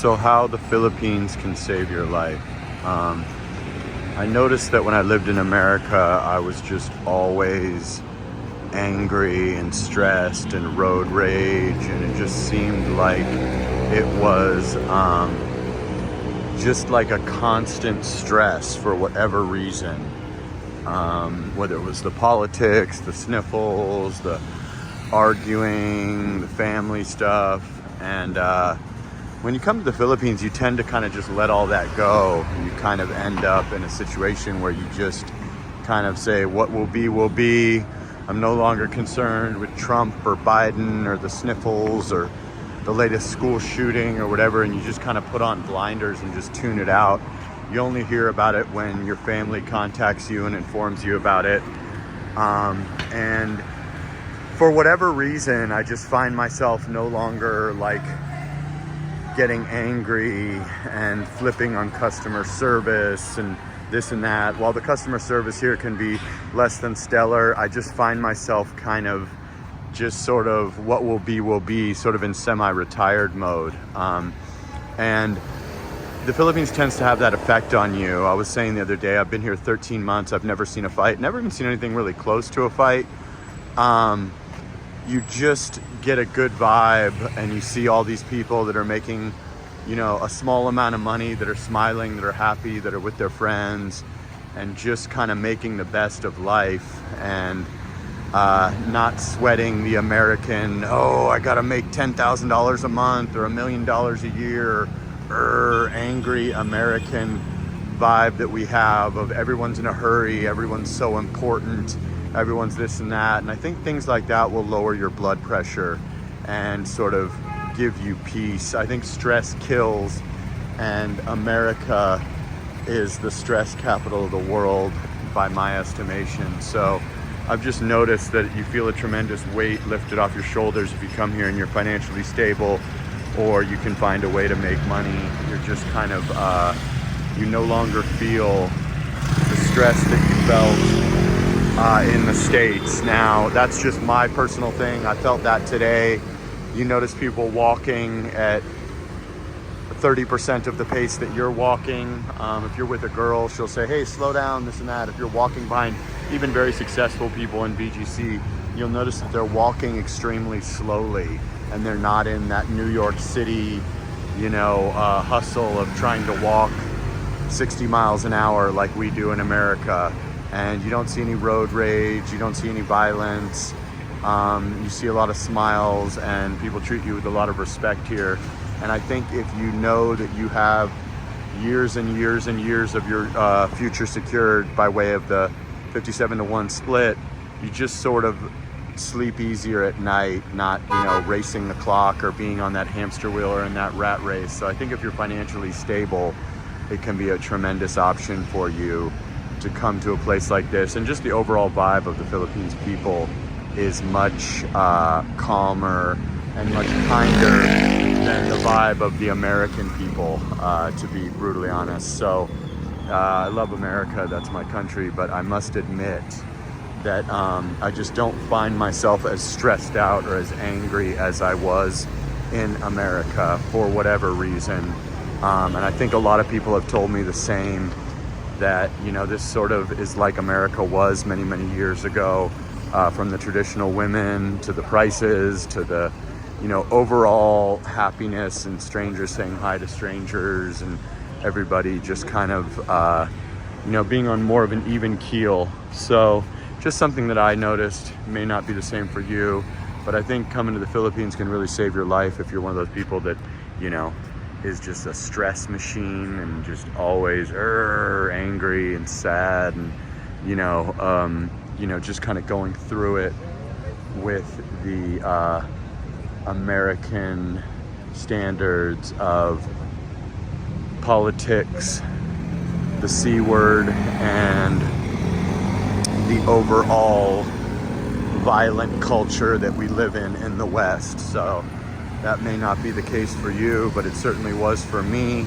So how the Philippines can save your life. I noticed that when I lived in America, I was just always angry and stressed and road rage, and it just seemed like it was just like a constant stress for whatever reason. Whether it was the politics, the sniffles, the arguing, the family stuff. And when you come to the Philippines, you tend to kind of just let all that go. You kind of end up in a situation where you just kind of say, what will be, will be. I'm no longer concerned with Trump or Biden or the sniffles or the latest school shooting or whatever, and you just kind of put on blinders and just tune it out. You only hear about it when your family contacts you and informs you about it. And for whatever reason, I just find myself no longer like getting angry and flipping on customer service and this and that. While the customer service here can be less than stellar, I just find myself kind of just sort of what will be, sort of in semi-retired mode. And the Philippines tends to have that effect on you. I was saying the other day, I've been here 13 months. I've never seen a fight, never even seen anything really close to a fight. You just get a good vibe, and you see all these people that are making, you know, a small amount of money, that are smiling, that are happy, that are with their friends, and just kind of making the best of life, and not sweating the American, oh, I gotta make $10,000 a month or $1 million a year, angry American vibe that we have of everyone's in a hurry, everyone's so important, everyone's this and that. And I think things like that will lower your blood pressure and sort of give you peace. I think stress kills, and America is the stress capital of the world by my estimation. So I've just noticed that you feel a tremendous weight lifted off your shoulders if you come here and you're financially stable, or you can find a way to make money. You're just kind of, you no longer feel the stress that you felt in the States. Now, that's just my personal thing. I felt that today. You notice people walking at 30% of the pace that you're walking. If you're with a girl, she'll say, hey, slow down, this and that. If you're walking behind even very successful people in BGC, you'll notice that they're walking extremely slowly, and they're not in that New York City, hustle of trying to walk 60 miles an hour like we do in America. And you don't see any road rage, you don't see any violence. You see a lot of smiles, and people treat you with a lot of respect here. And I think if you know that you have years and years and years of your future secured by way of the 57-1 split, you just sort of sleep easier at night, not racing the clock or being on that hamster wheel or in that rat race. So I think if you're financially stable, it can be a tremendous option for you to come to a place like this. And just the overall vibe of the Philippines people is much calmer and much kinder than the vibe of the American people, to be brutally honest. So I love America, that's my country, but I must admit that I just don't find myself as stressed out or as angry as I was in America for whatever reason. And I think a lot of people have told me the same, that this sort of is like America was many, many years ago, from the traditional women to the prices to the overall happiness, and strangers saying hi to strangers, and everybody just kind of being on more of an even keel. So just something that I noticed. May not be the same for you, but I think coming to the Philippines can really save your life if you're one of those people that is just a stress machine and just always angry and sad, and just kind of going through it with the American standards of politics, the C word, and the overall violent culture that we live in the West. So that may not be the case for you, but it certainly was for me.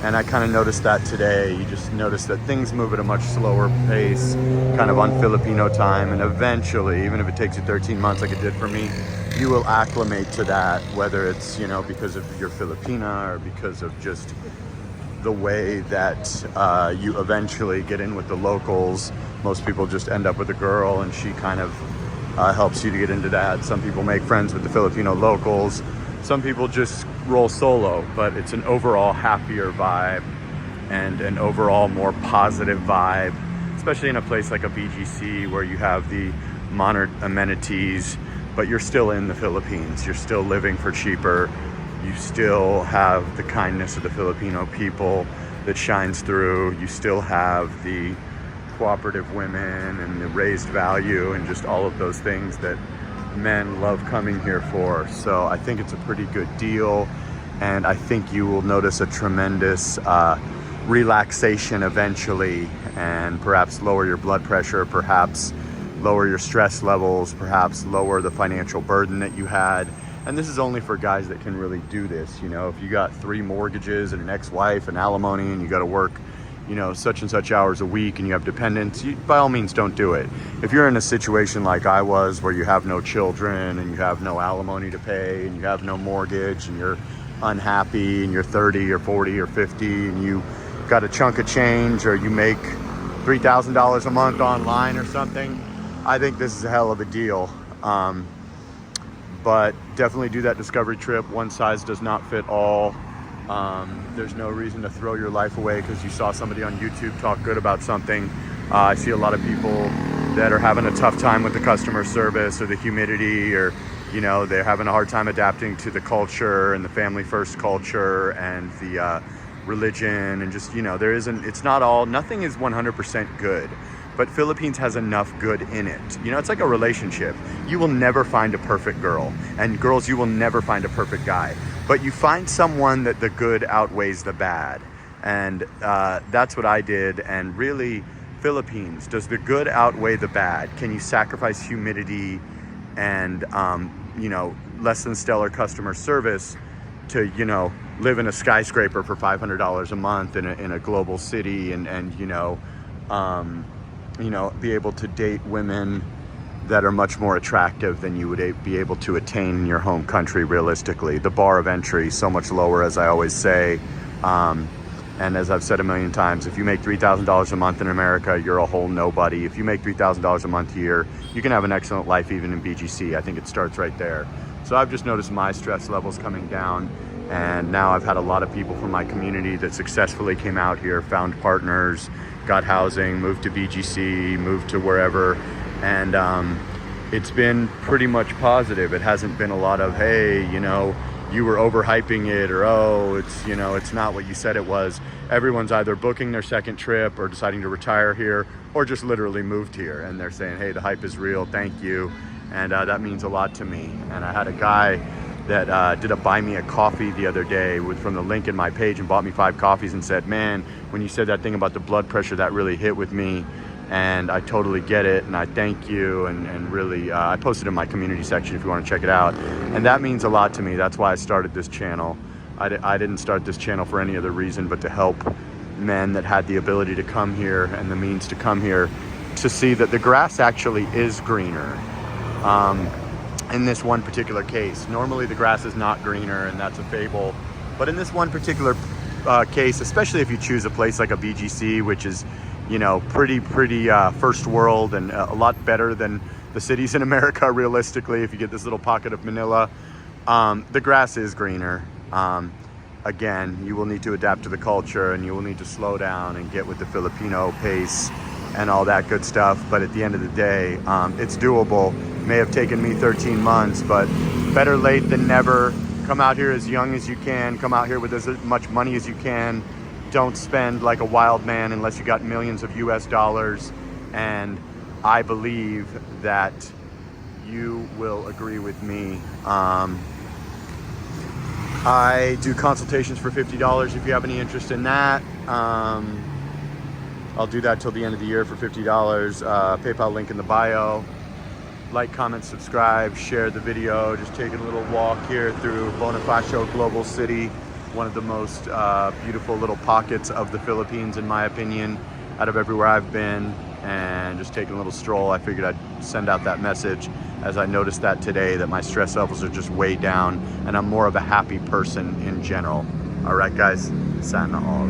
And I kind of noticed that today. You just notice that things move at a much slower pace, kind of on Filipino time. And eventually, even if it takes you 13 months like it did for me, you will acclimate to that, whether it's, you know, because of your Filipina or because of just the way that you eventually get in with the locals. Most people just end up with a girl and she kind of helps you to get into that. Some people make friends with the Filipino locals. Some people just roll solo, but it's an overall happier vibe and an overall more positive vibe, especially in a place like a BGC where you have the modern amenities, but you're still in the Philippines. You're still living for cheaper. You still have the kindness of the Filipino people that shines through. You still have the cooperative women and the raised value and just all of those things that men love coming here for. So I think it's a pretty good deal, and I think you will notice a tremendous relaxation eventually, and perhaps lower your blood pressure, perhaps lower your stress levels, perhaps lower the financial burden that you had. And this is only for guys that can really do this. You know, if you got 3 mortgages and an ex-wife and alimony and you got to work, you know, such and such hours a week and you have dependents, by all means don't do it. If you're in a situation like I was, where you have no children and you have no alimony to pay and you have no mortgage and you're unhappy and you're 30 or 40 or 50 and you got a chunk of change, or you make $3,000 a month online or something, I think this is a hell of a deal. But definitely do that discovery trip. One size does not fit all. There's no reason to throw your life away because you saw somebody on YouTube talk good about something. I see a lot of people that are having a tough time with the customer service or the humidity, or, you know, they're having a hard time adapting to the culture and the family first culture and the religion, and just, you know, nothing is 100% good. But Philippines has enough good in it. You know, it's like a relationship. You will never find a perfect girl. And girls, you will never find a perfect guy. But you find someone that the good outweighs the bad. And that's what I did. And really, Philippines, does the good outweigh the bad? Can you sacrifice humidity and, you know, less than stellar customer service to, you know, live in a skyscraper for $500 a month in a global city and you know, be able to date women that are much more attractive than you would be able to attain in your home country realistically. The bar of entry so much lower, as I always say. And as I've said a million times, if you make $3,000 a month in America, you're a whole nobody. If you make $3,000 a month here, you can have an excellent life even in BGC. I think it starts right there. So I've just noticed my stress levels coming down. And now I've had a lot of people from my community that successfully came out here, found partners, got housing, moved to BGC, moved to wherever, and it's been pretty much positive. It hasn't been a lot of, hey, you know, you were overhyping it, or, oh, it's, you know, it's not what you said it was. Everyone's either booking their second trip or deciding to retire here, or just literally moved here, and they're saying, hey, the hype is real, thank you. And that means a lot to me. And I had a guy that did a buy me a coffee the other day from the link in my page and bought me 5 coffees and said, man, when you said that thing about the blood pressure, that really hit with me, and I totally get it, and I thank you, and really, I posted in my community section if you want to check it out, and that means a lot to me. That's why I started this channel. I didn't start this channel for any other reason but to help men that had the ability to come here and the means to come here to see that the grass actually is greener. In this one particular case, normally the grass is not greener, and that's a fable. But in this one particular case, especially if you choose a place like a BGC, which is, you know, pretty first world and a lot better than the cities in America, realistically, if you get this little pocket of Manila, the grass is greener. Again, you will need to adapt to the culture, and you will need to slow down and get with the Filipino pace and all that good stuff. But at the end of the day, it's doable. May have taken me 13 months, but better late than never. Come out here as young as you can. Come out here with as much money as you can. Don't spend like a wild man unless you got millions of US dollars. And I believe that you will agree with me. I do consultations for $50 if you have any interest in that. I'll do that till the end of the year for $50. PayPal link in the bio. Like, comment, subscribe, share the video. Just taking a little walk here through Bonifacio Global City, one of the most beautiful little pockets of the Philippines, in my opinion, out of everywhere I've been. And just taking a little stroll. I figured I'd send out that message. as I noticed that today, that my stress levels are just way down and I'm more of a happy person in general. All right, guys, sana all.